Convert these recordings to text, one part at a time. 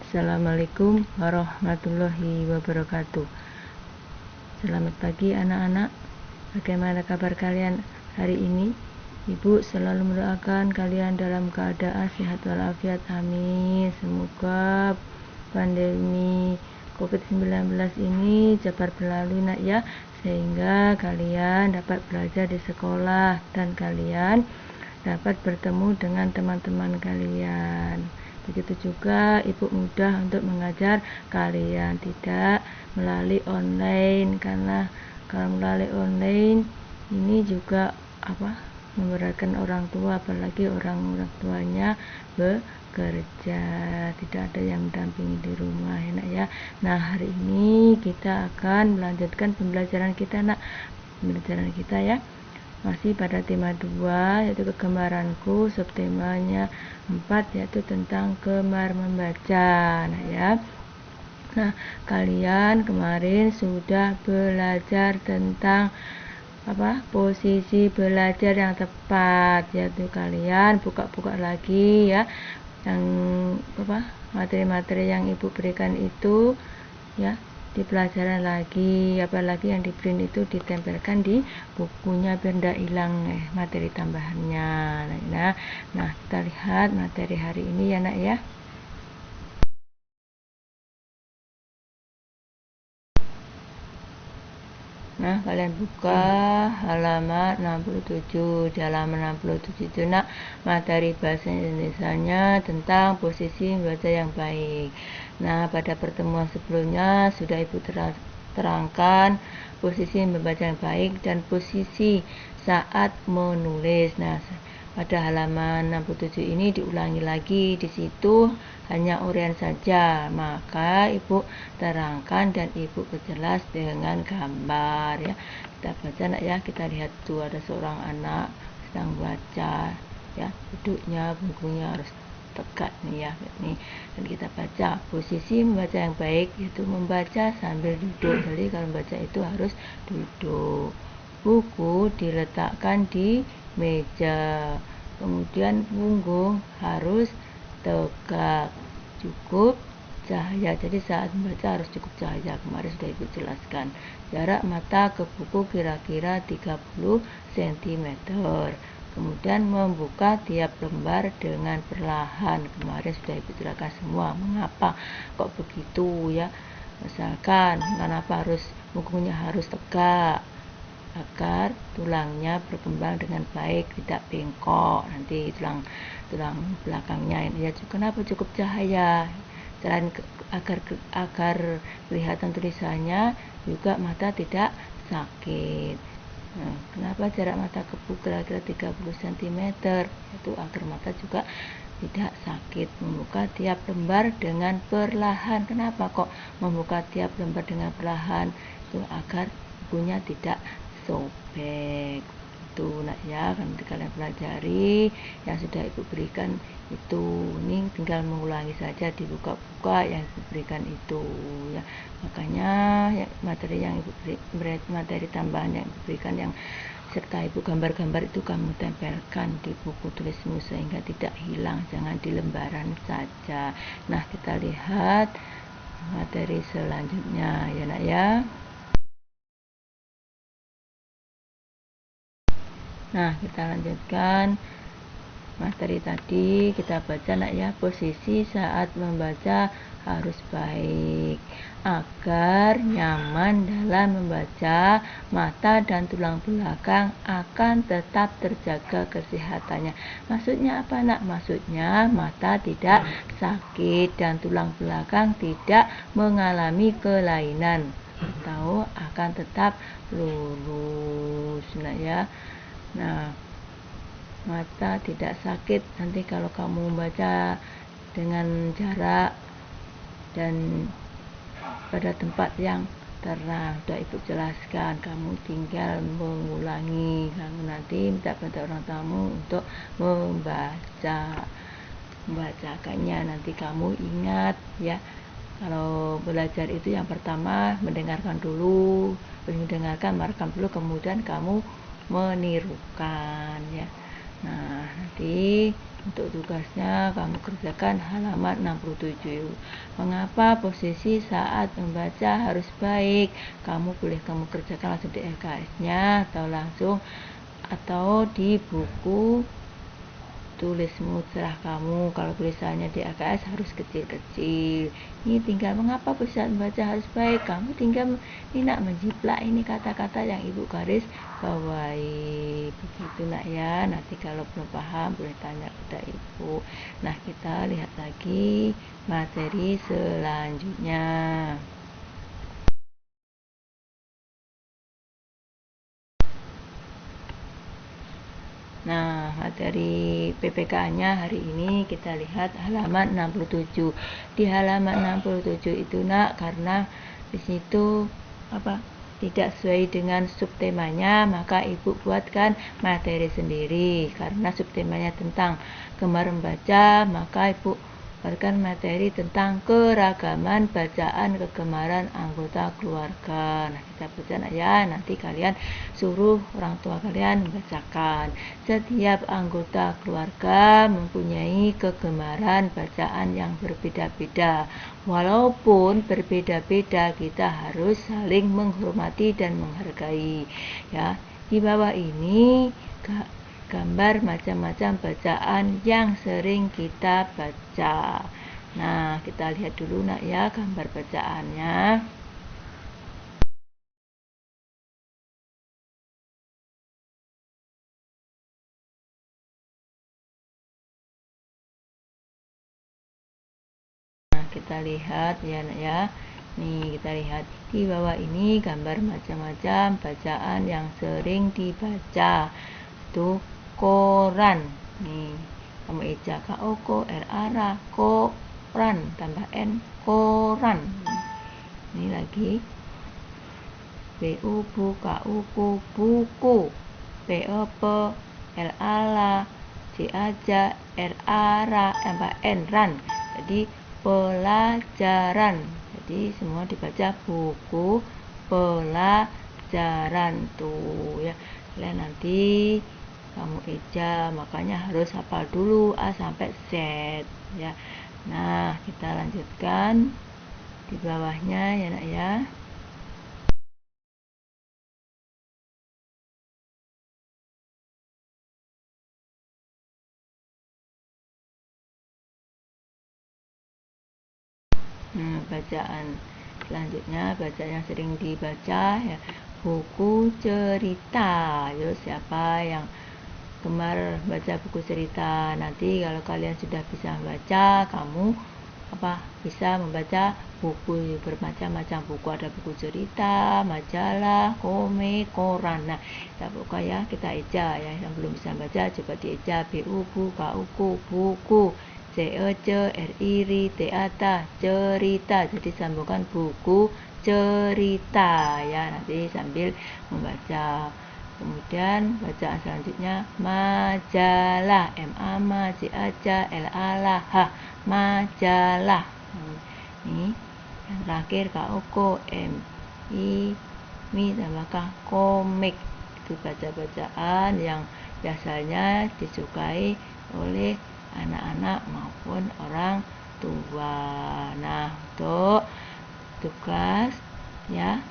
Assalamualaikum warahmatullahi wabarakatuh. Selamat pagi anak-anak. Bagaimana kabar kalian hari ini? Ibu selalu mendoakan kalian dalam keadaan sehat walafiat. Amin. Semoga pandemi COVID-19 ini cepat berlalu nak ya, sehingga kalian dapat belajar di sekolah dan kalian dapat bertemu dengan teman-teman kalian. Begitu juga ibu mudah untuk mengajar kalian, tidak melalui online, karena kalau melalui online ini juga memberatkan orang tua, apalagi orang tuanya bekerja, tidak ada yang mendampingi di rumah ya nak ya. Nah, hari ini kita akan melanjutkan pembelajaran kita ya. Masih pada tema 2, yaitu kegembaranku, subtemanya 4, yaitu tentang gemar membaca. Nah ya, nah kalian kemarin sudah belajar tentang posisi belajar yang tepat, yaitu kalian buka-buka lagi ya yang materi-materi yang ibu berikan itu ya, di pelajaran lagi, apalagi yang di print itu ditempelkan di bukunya biar tidak hilang materi tambahannya. Nah kita lihat materi hari ini ya nak ya. Nah, kalian buka halaman 67. Di halaman 67 itu nak, materi bahasa Indonesianya tentang posisi membaca yang baik. Nah, pada pertemuan sebelumnya sudah ibu terangkan posisi membaca yang baik dan posisi saat menulis. Nah, pada halaman 67 ini diulangi lagi, di situ hanya uraian saja, maka ibu terangkan dan ibu perjelas dengan gambar ya. Kita baca nak ya, kita lihat tuh ada seorang anak sedang baca ya, duduknya bukunya harus tegak nih ya nih, dan kita baca posisi membaca yang baik yaitu membaca sambil duduk. Jadi kalau membaca itu harus duduk, buku diletakkan di meja, kemudian punggung harus tegak, cukup cahaya. Jadi saat membaca harus cukup cahaya, kemarin sudah ibu jelaskan. Jarak mata ke buku kira-kira 30 cm. Kemudian membuka tiap lembar dengan perlahan, kemarin sudah ibu jelaskan semua. Mengapa kok begitu ya, misalkan kenapa bukunya harus tegak, agar tulangnya berkembang dengan baik, tidak bengkok nanti tulang belakangnya ya. Kenapa cukup cahaya, selain agar kelihatan tulisannya, juga mata tidak sakit. Nah, kenapa jarak mata ke buku kira-kira 30 cm, itu agar mata juga tidak sakit. Membuka tiap lembar dengan perlahan. Kenapa kok membuka tiap lembar dengan perlahan? Itu agar bukunya tidak sobek. Itu nak ya, nanti kalian pelajari yang sudah ibu berikan itu. Ini tinggal mengulangi saja, dibuka-buka yang ibu berikan itu ya. Makanya ya, materi tambahan yang ibu berikan yang serta ibu gambar-gambar itu kamu tempelkan di buku tulismu sehingga tidak hilang, jangan di lembaran saja. Nah, kita lihat materi selanjutnya ya nak ya. Nah, kita lanjutkan materi tadi. Kita baca nak ya, posisi saat membaca harus baik agar nyaman dalam membaca. Mata dan tulang belakang akan tetap terjaga kesehatannya. Maksudnya apa nak? Maksudnya mata tidak sakit dan tulang belakang tidak mengalami kelainan atau akan tetap lurus nak ya. Nah, mata tidak sakit nanti kalau kamu membaca dengan jarak dan pada tempat yang terang. Sudah ibu jelaskan, kamu tinggal mengulangi. Kamu nanti minta pada orang tamu untuk membacakannya, nanti kamu ingat ya. Kalau belajar itu yang pertama mendengarkan dulu, merekam dulu, kemudian kamu menirukan ya. Nah, nanti Untuk tugasnya kamu kerjakan halaman 67. Mengapa posisi saat membaca harus baik? Kamu kerjakan langsung di LKS-nya atau di buku tulismu serah kamu. Kalau tulisannya di LKS harus kecil-kecil. Ini tinggal mengapa posisi saat membaca harus baik. Kamu tinggal menjiplak ini kata-kata yang ibu garis bawahi. Begitu nak ya. Nanti kalau belum paham boleh tanya kepada ibu. Nah, kita lihat lagi materi selanjutnya. Nah, materi PPK-nya hari ini kita lihat halaman 67. Di halaman 67 itu nak, karena di situ tidak sesuai dengan subtemanya, maka ibu buatkan materi sendiri. Karena subtemanya tentang gemar membaca, maka ibu buatkan materi tentang keragaman bacaan kegemaran anggota keluarga. Nah, kita baca ya, nanti kalian suruh orang tua kalian membacakan. Setiap anggota keluarga mempunyai kegemaran bacaan yang berbeda-beda. Walaupun berbeda-beda, kita harus saling menghormati dan menghargai. Ya, di bawah ini gambar macam-macam bacaan yang sering kita baca. Nah, kita lihat dulu nak ya gambar bacaannya. Nah, kita lihat ya nak ya. Nih, kita lihat di bawah ini gambar macam-macam bacaan yang sering dibaca. Itu koran. Nih, kamu eja KORAN, koran tambah N, koran. Ini lagi BU buku, LALA, RAN. Jadi pelajaran. Jadi semua dibaca buku pelajaran tuh ya. Kalian nanti kamu eja, makanya harus hafal dulu A sampai Z ya. Nah, kita lanjutkan di bawahnya ya nak ya. Bacaan selanjutnya, bacaan yang sering dibaca ya, buku cerita. Yo, siapa yang gemar baca buku cerita? Nanti kalau kalian sudah bisa membaca, kamu bisa membaca buku bermacam-macam buku. Ada buku cerita, majalah, komik, koran. Nah, kita buka ya, kita eja ya. Yang belum bisa baca coba dieja. buku, cerita, jadi sambungkan buku cerita ya, nanti sambil membaca. Kemudian bacaan selanjutnya majalah, majalah. Ini yang terakhir tambahkan komik. Itu baca-bacaan yang biasanya disukai oleh anak-anak maupun orang tua. Nah, untuk tugas ya,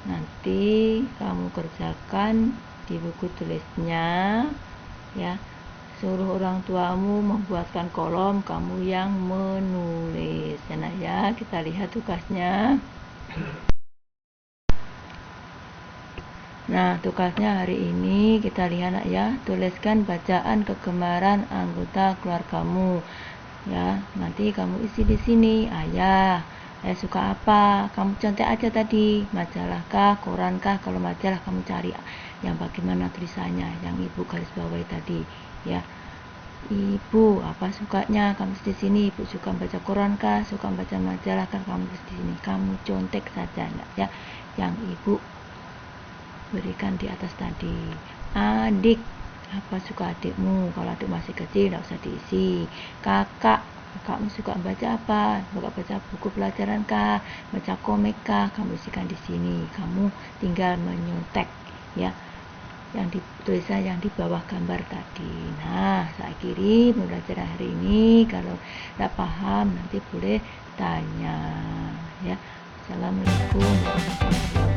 nanti kamu kerjakan di buku tulisnya ya. Suruh orang tuamu membuatkan kolom, kamu yang menulis. Nah ya, kita lihat tugasnya. Nah, tugasnya hari ini kita lihat ya, tuliskan bacaan kegemaran anggota keluargamu. Ya, nanti kamu isi di sini. Ayah suka apa? Kamu contek aja tadi, majalah kah, koran kah? Kalau majalah kamu cari yang bagaimana tulisannya, yang ibu garis bawahi tadi, ya. Ibu apa sukanya? Kamu di sini. Ibu suka baca koran kah? Suka baca majalah kah? Kamu di sini. Kamu contek saja, ya. Yang ibu berikan di atas tadi. Adik, apa suka adikmu? Kalau adik masih kecil tidak usah diisi. Kakakmu suka baca apa? Suka baca buku pelajaran kah? Baca komik kah? Kamu isikan di sini. Kamu tinggal menyontek ya, yang tulisan yang di bawah gambar tadi. Nah, saiki akhiri pembelajaran hari ini. Kalau tidak paham nanti boleh tanya ya. Assalamualaikum warahmatullahi wabarakatuh.